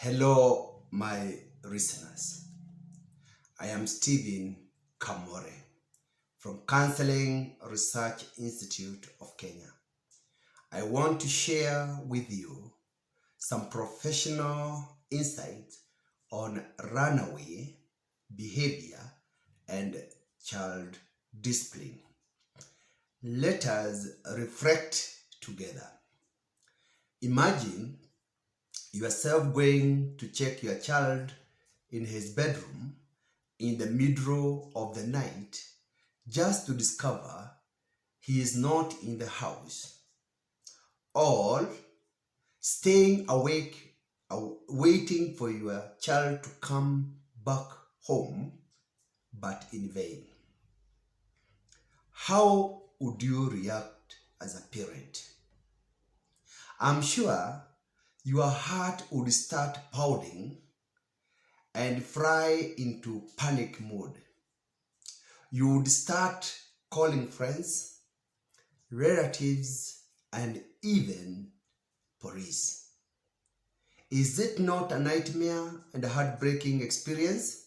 Hello, my listeners. I am Stephen Kamore from Counseling Research Institute of Kenya. I want to share with you some professional insights on runaway behavior and child discipline. Let us reflect together. Imagine yourself going to check your child in his bedroom in the middle of the night just to discover he is not in the house, or staying awake waiting for your child to come back home but in vain. How would you react as a parent? I'm sure your heart would start pounding and fly into panic mode. You would start calling friends, relatives, and even police. Is it not a nightmare and a heartbreaking experience?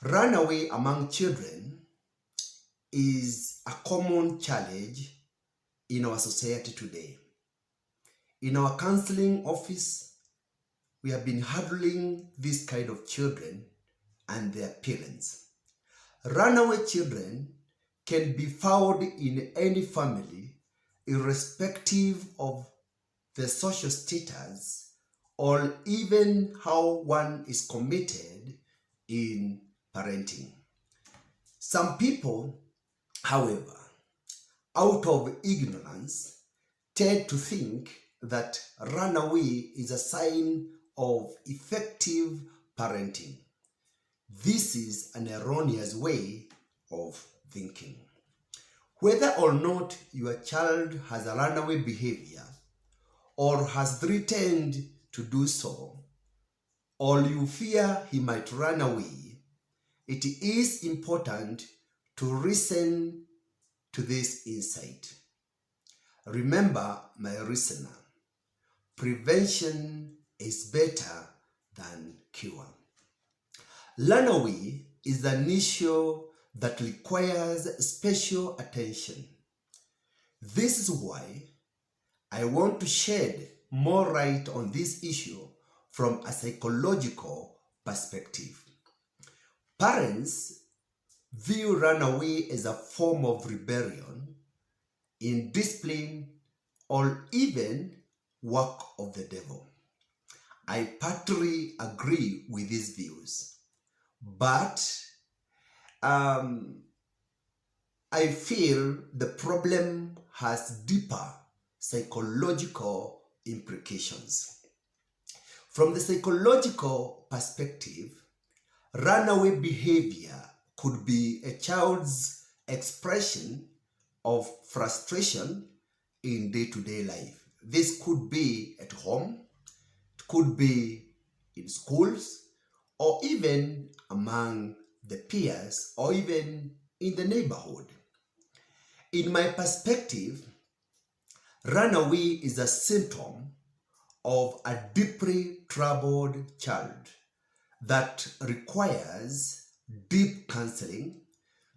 Runaway among children is a common challenge in our society today. In our counseling office, we have been handling this kind of children and their parents. Runaway children can be found in any family, irrespective of the social status or even how one is committed in parenting. Some people, however, out of ignorance, tend to think that runaway is a sign of effective parenting. This is an erroneous way of thinking. Whether or not your child has a runaway behavior or has threatened to do so, or you fear he might run away, it is important to listen to this insight. Remember, my listener, prevention is better than cure. Runaway is an issue that requires special attention. This is why I want to shed more light on this issue from a psychological perspective. Parents view runaway as a form of rebellion, indiscipline, or even work of the devil. I partly agree with these views, but I feel the problem has deeper psychological implications. From the psychological perspective, runaway behavior could be a child's expression of frustration in day-to-day life. This could be at home, it could be in schools, or even among the peers, or even in the neighborhood. In my perspective, runaway is a symptom of a deeply troubled child that requires deep counseling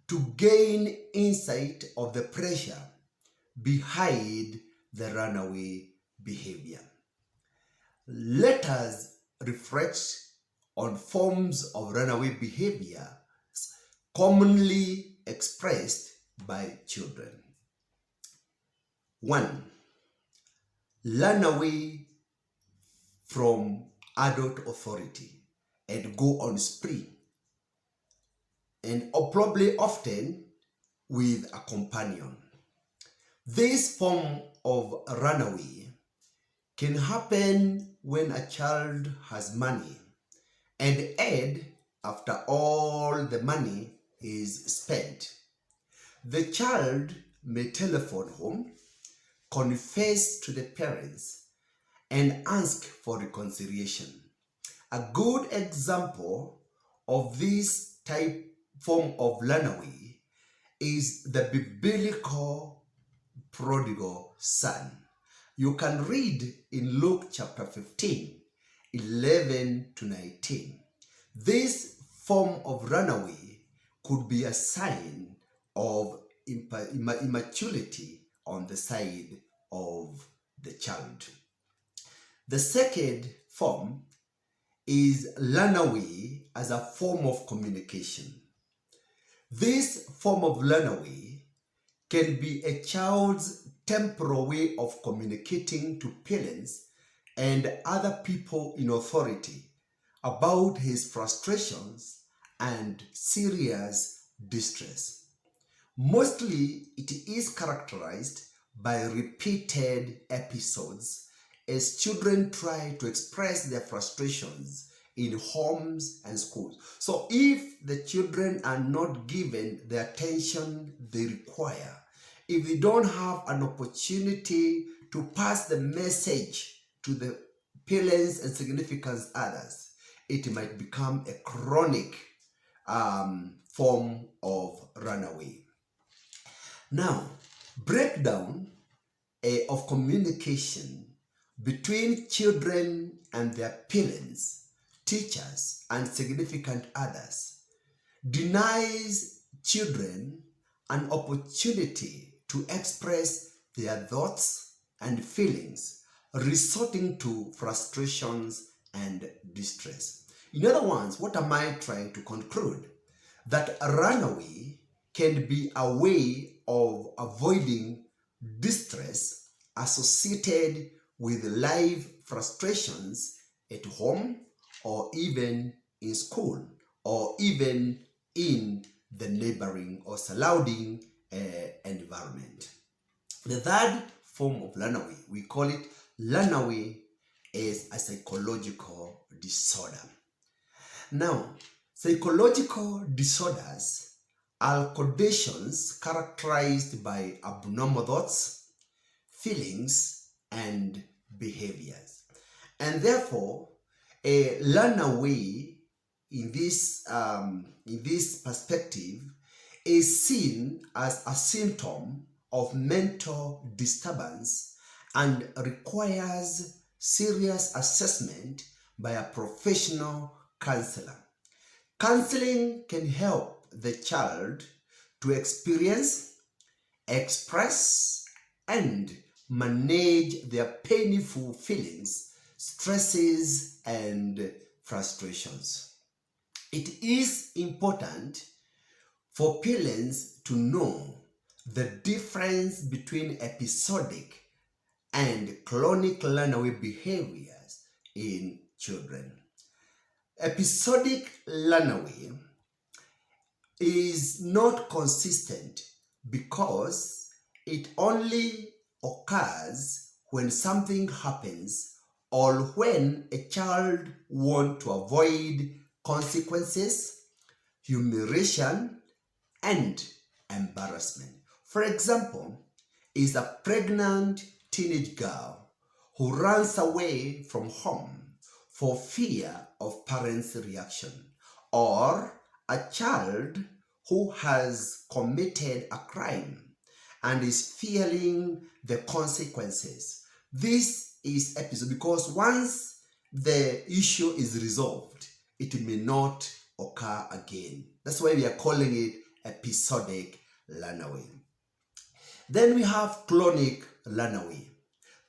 to gain insight of the pressure behind the runaway behavior. Let us reflect on forms of runaway behavior commonly expressed by children. 1. Run away from adult authority and go on spree, and probably often with a companion. This form of runaway can happen when a child has money and end after all the money is spent. The child may telephone home, confess to the parents, and ask for reconciliation. A good example of this form of runaway is the biblical prodigal son. You can read in Luke chapter 15 11 to 19. This form of runaway could be a sign of immaturity on the side of the child. The second form is runaway as a form of communication. This form of runaway can be a child's temporal way of communicating to parents and other people in authority about his frustrations and serious distress. Mostly, it is characterized by repeated episodes as children try to express their frustrations in homes and schools. So if the children are not given the attention they require, if they don't have an opportunity to pass the message to the parents and significant others, it might become a chronic form of runaway. Now, breakdown of communication between children and their parents, teachers, and significant others denies children an opportunity to express their thoughts and feelings, resorting to frustrations and distress. In other words, what am I trying to conclude? That a runaway can be a way of avoiding distress associated with life frustrations at home or even in school or even in the neighboring or surrounding environment. The third form of runaway, we call it runaway as a psychological disorder. Now, psychological disorders are conditions characterized by abnormal thoughts, feelings, and behaviors. And therefore, a runaway in this perspective is seen as a symptom of mental disturbance and requires serious assessment by a professional counselor. Counseling can help the child to experience, express, and manage their painful feelings, stresses, and frustrations. It is important for parents to know the difference between episodic and chronic runaway behaviors in children. Episodic runaway is not consistent because it only occurs when something happens or when a child wants to avoid consequences, humiliation, and embarrassment. For example, is a pregnant teenage girl who runs away from home for fear of parents' reaction, or a child who has committed a crime and is fearing the consequences. This is episode because once the issue is resolved, it may not occur again. That's why we are calling it episodic runaway. Then we have chronic runaway.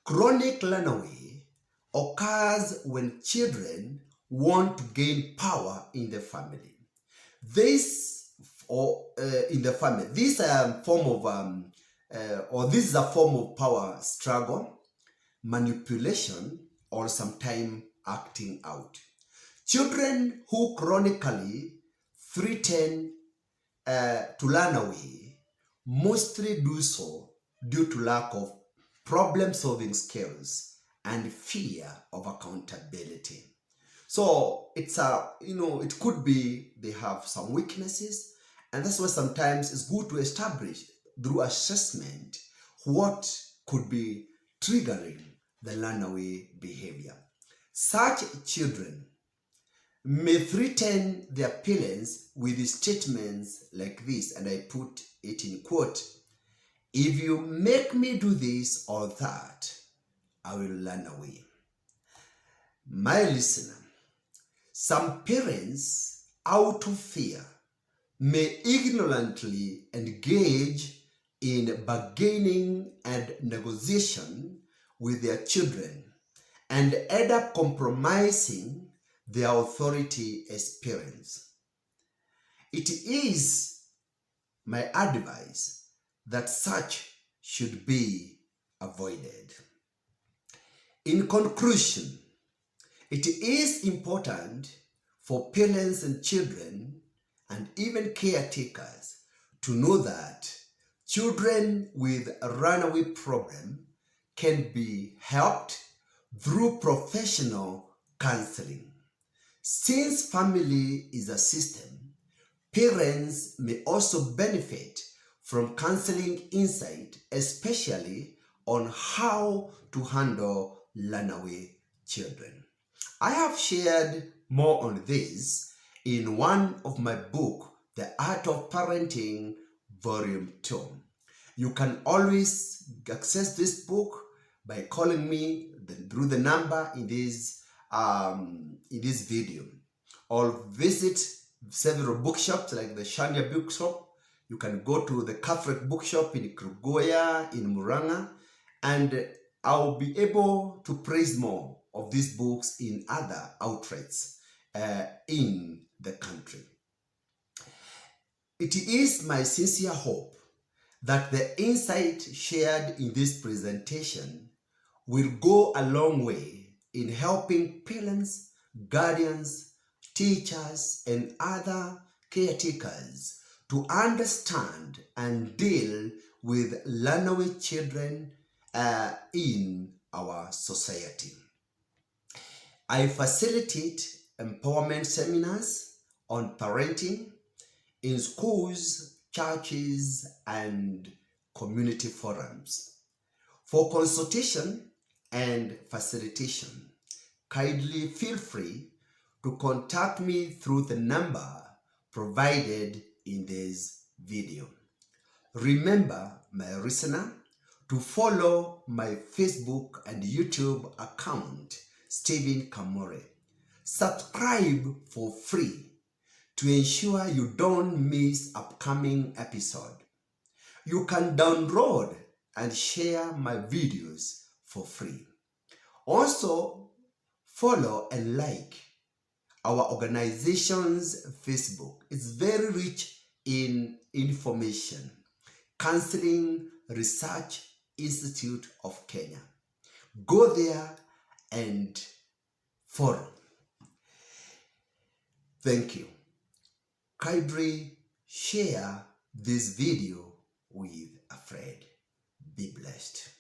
Chronic runaway occurs when children want to gain power in the family. This is a form of power struggle, manipulation, or sometimes acting out. Children who chronically threaten to run away mostly do so due to lack of problem-solving skills and fear of accountability. So it could be they have some weaknesses, and that's why sometimes it's good to establish through assessment what could be triggering the runaway behavior. Such children may threaten their parents with statements like this, and I put it in quote, "If you make me do this or that, I will run away." My listener, some parents, out of fear, may ignorantly engage in bargaining and negotiation with their children and end up compromising their authority as parents. It is my advice that such should be avoided. In conclusion, it is important for parents and children and even caretakers to know that children with a runaway problem can be helped through professional counseling. Since family is a system, parents may also benefit from counseling insight, especially on how to handle runaway children. I have shared more on this in one of my books, The Art of Parenting, Volume 2. You can always access this book by calling me through the number in this video, or visit several bookshops like the Shania Bookshop. You can go to the Catholic Bookshop in Krugoya, in Muranga, and I'll be able to praise more of these books in other outlets in the country. It is my sincere hope that the insight shared in this presentation will go a long way in helping parents, guardians, teachers, and other caretakers to understand and deal with runaway children in our society. I facilitate empowerment seminars on parenting in schools, churches, and community forums. For consultation and facilitation, kindly feel free to contact me through the number provided in this video. Remember, my listener, to follow my Facebook and YouTube account, Stephen Kamore. Subscribe for free to ensure you don't miss upcoming episode. You can download and share my videos for free. Also, follow and like our organization's Facebook. It's very rich in information. Counseling Research Institute of Kenya. Go there and follow. Thank you. Kindly share this video with a friend. Be blessed.